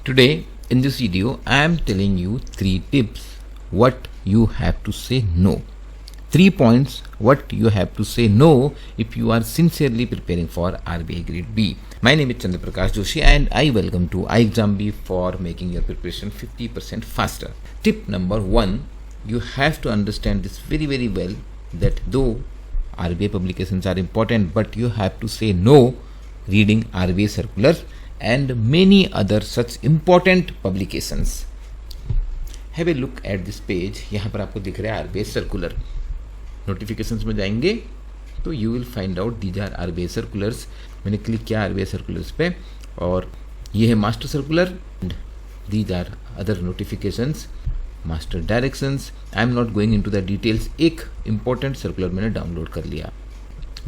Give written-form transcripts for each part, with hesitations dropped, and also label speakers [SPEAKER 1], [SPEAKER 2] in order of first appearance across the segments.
[SPEAKER 1] Today in this video I am telling you 3 tips what you have to say no. 3 points what you have to say no if you are sincerely preparing for RBI Grade B. My name is Chandra Prakash Joshi and I welcome to iExamB for making your preparation 50% faster. Tip number 1, you have to understand this very well that though RBI publications are important, but you have to say no reading RBI circulars and many other such important publications. Have a look at this page. यहाँ पर आपको दिख रहा है RBI circular. Notifications में जाएंगे तो you will find out these are RBI circulars. मैंने क्लिक किया RBI सर्कुलर्स पे और ये है master circular and these are other notifications, master directions. I am not going into the details. एक इम्पॉर्टेंट सर्कुलर मैंने डाउनलोड कर लिया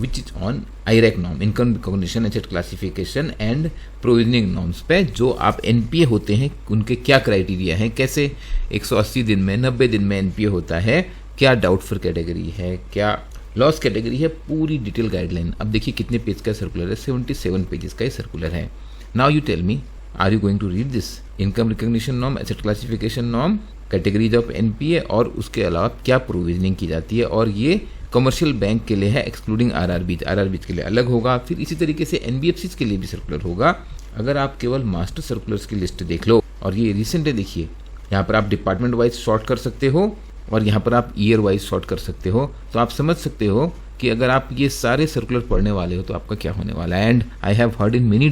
[SPEAKER 1] which is on IRAC norm, income recognition, asset classification and provisioning norms पे. जो आप NPA होते हैं उनके क्या क्राइटेरिया हैं, कैसे 180 दिन में 90 दिन में NPA होता है, क्या डाउटफुल कैटेगरी है, क्या लॉस कैटेगरी है, पूरी डिटेल गाइडलाइन. अब देखिए कितने पेज का सर्कुलर है, 77 पेजेस का ये सर्कुलर है. Now you tell me, are you going to read this? Income recognition norm, asset classification norm, categories of NPA और उसके अलावा क्या प्रोविजनिंग की जाती है. और ये कमर्शियल बैंक के लिए है एक्सक्लूडिंग RRBs के लिए अलग होगा. फिर इसी तरीके से NBFCs के लिए भी सर्कुलर होगा. अगर आप केवल मास्टर सर्कुलर्स की लिस्ट देख लो और ये रिसेंट है, देखिए यहाँ पर आप डिपार्टमेंट वाइज शॉर्ट कर सकते हो और यहाँ पर आप ईयर वाइज शॉर्ट कर सकते हो. तो आप समझ सकते हो कि अगर आप ये सारे सर्कुलर पढ़ने वाले हो तो आपका क्या होने वाला है. And I have heard in many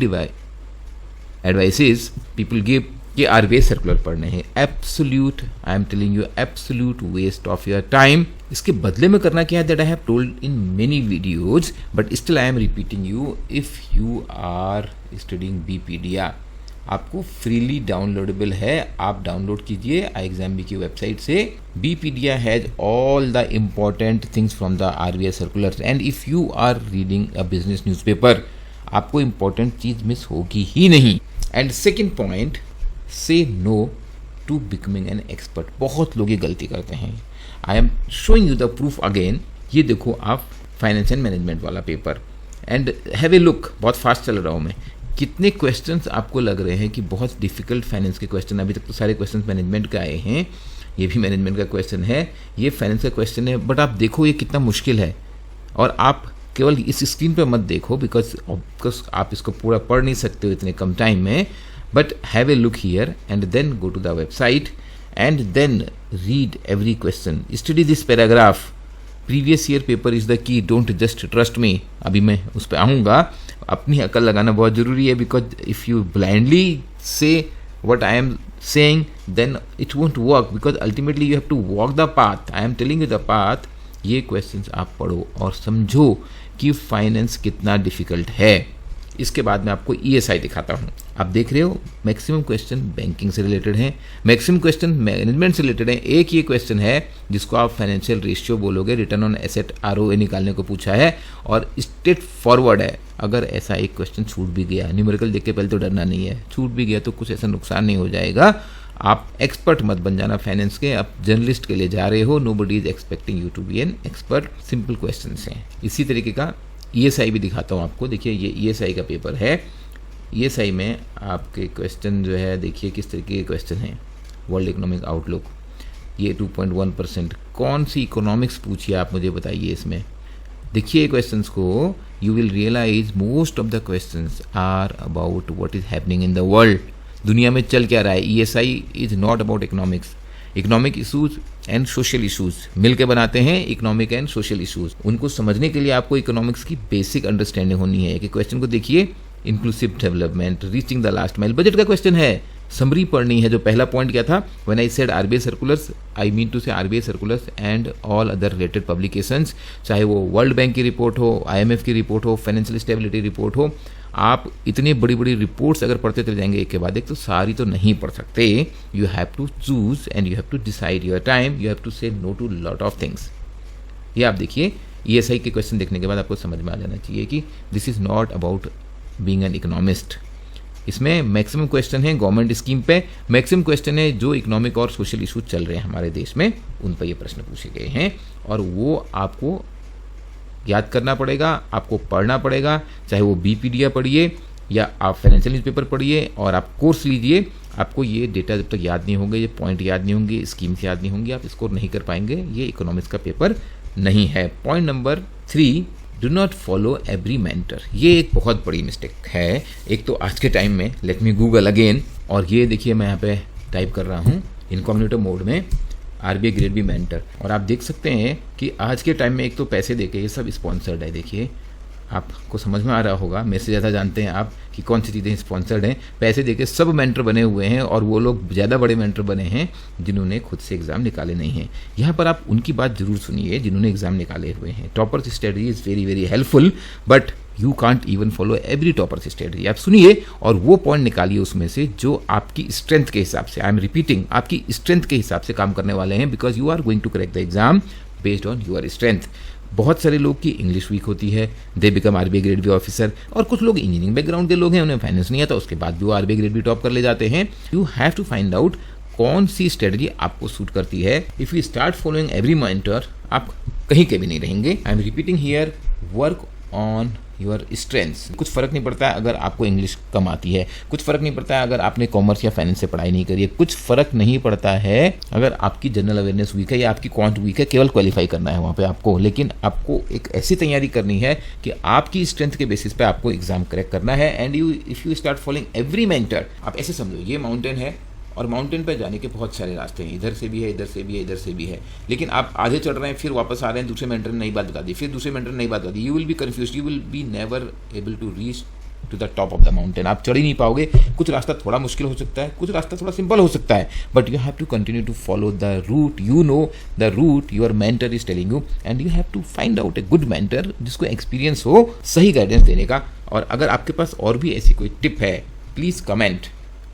[SPEAKER 1] advices people give कि RBI सर्कुलर पढ़ने हैं. Absolute, I am telling you, absolute waste of your time. इसके बदले में करना क्या है, that I have told in many videos but still I am repeating you. If you are studying BPDR, आपको फ्रीली डाउनलोडेबल है, आप डाउनलोड कीजिए iExamB की वेबसाइट से. BPDR has all the important things from the RBI circulars and if you are reading a business newspaper आपको important चीज miss होगी ही नहीं. And second point, say no to becoming an expert. बहुत लोग ये गलती करते हैं. I am showing you the proof again. ये देखो आप फाइनेंस एंड मैनेजमेंट वाला paper and have a look. बहुत फास्ट चल रहा हूँ मैं. कितने क्वेश्चंस आपको लग रहे हैं कि बहुत डिफिकल्ट फाइनेंस के क्वेश्चन. अभी तक तो सारे क्वेश्चंस मैनेजमेंट के आए हैं, ये भी मैनेजमेंट का क्वेश्चन है, ये फाइनेंस का क्वेश्चन है, बट आप देखो ये कितना मुश्किल है. और आप केवल इस स्क्रीन पर मत देखो बिकॉज आप इसको पूरा पढ़ नहीं सकते हो इतने कम टाइम में. But have a look here and then go to the website and then read every question. Study this paragraph. Previous year paper is the key. Don't just trust me. अभी मैं उस पर आऊँगा. अपनी अकल लगाना बहुत ज़रूरी है because if you blindly say what I am saying then it won't work because ultimately you have to walk the path. I am telling you the path. ये questions आप पढ़ो और समझो कि फाइनेंस कितना डिफ़िकल्ट है. इसके बाद मैं आपको ESI दिखाता हूँ. आप देख रहे हो मैक्सिमम क्वेश्चन बैंकिंग से रिलेटेड हैं, मैक्सिमम क्वेश्चन मैनेजमेंट से रिलेटेड हैं. एक ये क्वेश्चन है जिसको आप फाइनेंशियल रेशियो बोलोगे, रिटर्न ऑन एसेट ROA निकालने को पूछा है और स्ट्रेट फॉरवर्ड है. अगर ऐसा एक क्वेश्चन छूट भी गया, न्यूमेरिकल देख के पहले तो डरना नहीं है, छूट भी गया तो कुछ ऐसा नुकसान नहीं हो जाएगा. आप एक्सपर्ट मत बन जाना फाइनेंस के, आप जर्नलिस्ट के लिए जा रहे हो. Nobody is expecting you to be an expert. Simple question हैं. इसी तरीके का ESI भी दिखाता हूँ आपको. देखिए ये ESI का पेपर है. ESI में आपके क्वेश्चन जो है देखिए किस तरीके के क्वेश्चन हैं. वर्ल्ड इकोनॉमिक आउटलुक, ये 2.1%. कौन सी इकोनॉमिक्स पूछिए आप मुझे बताइए इसमें. देखिए क्वेश्चंस को, you will realise most of the questions are about what is happening in the world. दुनिया में चल क्या रहा है. ESI is not about economics. Economic issues and social issues मिलकर बनाते हैं इकोनॉमिक एंड सोशल इशूज. उनको समझने के लिए आपको इकोनॉमिक्स की बेसिक अंडरस्टैंडिंग होनी है. कि क्वेश्चन को देखिए, inclusive development, reaching the last mile, budget का क्वेश्चन है. समरी पढ़नी है. जो पहला पॉइंट क्या था, when I said RBI circulars, I mean to say RBI circulars and all other related publications, चाहे वो वर्ल्ड बैंक की रिपोर्ट हो, IMF की रिपोर्ट हो, फाइनेंशियल स्टेबिलिटी रिपोर्ट हो. आप इतनी बड़ी बड़ी रिपोर्ट्स अगर पढ़ते चले जाएंगे एक के बाद एक तो सारी तो नहीं पढ़ सकते. You have to choose and you have to decide your time. You have to say no to lot of things. ये आप देखिए ESI के क्वेश्चन देखने के बाद आपको समझ में आ जाना चाहिए कि this is not about being an economist. इसमें मैक्सिमम क्वेश्चन है गवर्नमेंट स्कीम पे, मैक्सिमम क्वेश्चन है जो इकोनॉमिक और सोशल इशूज चल रहे हैं हमारे देश में, उन पर ये प्रश्न पूछे गए हैं. और वो आपको याद करना पड़ेगा, आपको पढ़ना पड़ेगा. चाहे वो BPDR पढ़िए या आप फाइनेंशियल न्यूज़पेपर पढ़िए और आप कोर्स लीजिए, आपको ये डेटा जब तक याद नहीं होंगे, ये पॉइंट याद नहीं होंगे, स्कीम्स याद नहीं होंगी, आप स्कोर नहीं कर पाएंगे। ये इकोनॉमिक्स का पेपर नहीं है। Point number 3, do not follow every mentor. ये एक बहुत बड़ी मिस्टेक है। एक तो आज के टाइम में, लेट मी गूगल अगेन, और ये देखिए मैं यहाँ पे टाइप कर रहा हूँ इनकॉग्निटो मोड में, आरबीआई ग्रेड बी मेंटर, और आप देख सकते हैं कि आज के टाइम में एक तो पैसे देके ये सब स्पॉन्सर्ड है। देखिए आपको समझ में आ रहा होगा, मेरे से ज़्यादा जानते हैं आप कि कौन सी चीज़ें स्पॉन्सर्ड हैं। पैसे देके सब मेंटर बने हुए हैं, और वो लोग ज़्यादा बड़े मेंटर बने हैं जिन्होंने खुद से एग्ज़ाम निकाले नहीं हैं। यहाँ पर आप उनकी बात जरूर सुनिए जिन्होंने एग्ज़ाम निकाले हुए हैं। Toppers strategy is very very helpful, but you can't even follow every toppers strategy. आप सुनिए और वो पॉइंट निकालिए उसमें से जो आपकी स्ट्रेंथ के हिसाब से, आई एम रिपीटिंग, आपकी स्ट्रेंथ के हिसाब से काम करने वाले हैं, because you are going to crack the exam based on your strength. बहुत सारे लोग की इंग्लिश वीक होती है, they become RBI grade B officer, और कुछ लोग इंजीनियरिंग बैकग्राउंड के लोग हैं, उन्हें फाइनेंस नहीं आता, उसके बाद भी वो आरबीआई ग्रेड बी टॉप कर ले जाते हैं। You have to find out कौन सी स्ट्रेटजी आपको सूट करती है। If you start following every mentor, आप कहीं के भी नहीं रहेंगे। I am repeating here, work on your strengths. कुछ फर्क नहीं पड़ता है अगर आपको इंग्लिश कम आती है, कुछ फर्क नहीं पड़ता है अगर आपने कॉमर्स या फाइनेंस से पढ़ाई नहीं करी है, कुछ फर्क नहीं पड़ता है अगर आपकी जनरल अवेयरनेस वीक है या आपकी क्वांट वीक है। केवल क्वालिफाई करना है वहाँ पे आपको, लेकिन आपको एक ऐसी तैयारी करनी है कि आपकी स्ट्रेंथ के बेसिस पे आपको एग्जाम क्रैक करना है। And you if you start following every mentor, आप ऐसे समझो ये माउंटेन है और माउंटेन पर जाने के बहुत सारे रास्ते हैं, इधर से भी है, इधर से भी है, इधर से भी है, लेकिन आप आधे चढ़ रहे हैं, फिर वापस आ रहे हैं, दूसरे मेंटर ने नई बात बता दी, फिर दूसरे मेंटर ने नई बात बता दी। You will be confused, you will be never able to reach to the top of the mountain. आप चढ़ ही नहीं पाओगे। कुछ रास्ता थोड़ा मुश्किल हो सकता है, कुछ रास्ता थोड़ा सिंपल हो सकता है, but you have to continue to follow the route, you know the route your mentor is telling you, and you have to find out a good mentor जिसको एक्सपीरियंस हो सही गाइडेंस देने का। और अगर आपके पास और भी ऐसी कोई टिप है, please comment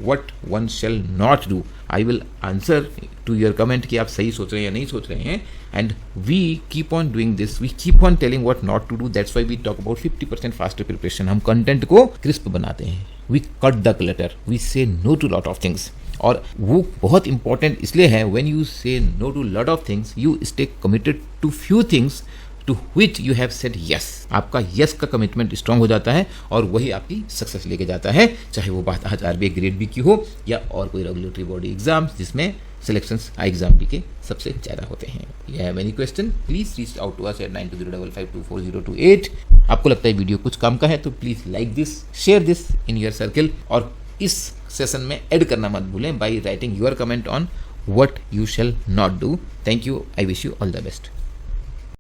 [SPEAKER 1] what one shall not do. I will answer to your comment कि आप सही सोच रहे हैं या नहीं सोच रहे हैं, and we keep on doing this, we keep on telling what not to do. That's why we talk about 50% faster preparation. हम कंटेंट को क्रिस्प बनाते हैं, we cut the clutter, we say no to lot of things. और वो बहुत important इसलिए है, when you say no to lot of things, you stay committed to few things to which you have said yes. आपका yes का commitment strong हो जाता है और वही आपकी सक्सेस लेके जाता है, चाहे वो बात आज आरबीआई ग्रेड बी की हो या और कोई रेगुलेटरी बॉडी एग्जाम जिसमें सिलेक्शंस एग्जाम बी के सबसे ज़्यादा होते हैं। You have any question, please reach out to us at 9205524028। आपको लगता है वीडियो कुछ काम का है तो please like this, share this in your circle, और इस सेशन में ऐड करना मत भूलें by writing your comment on what you shall not do. Thank you. I wish you all the best.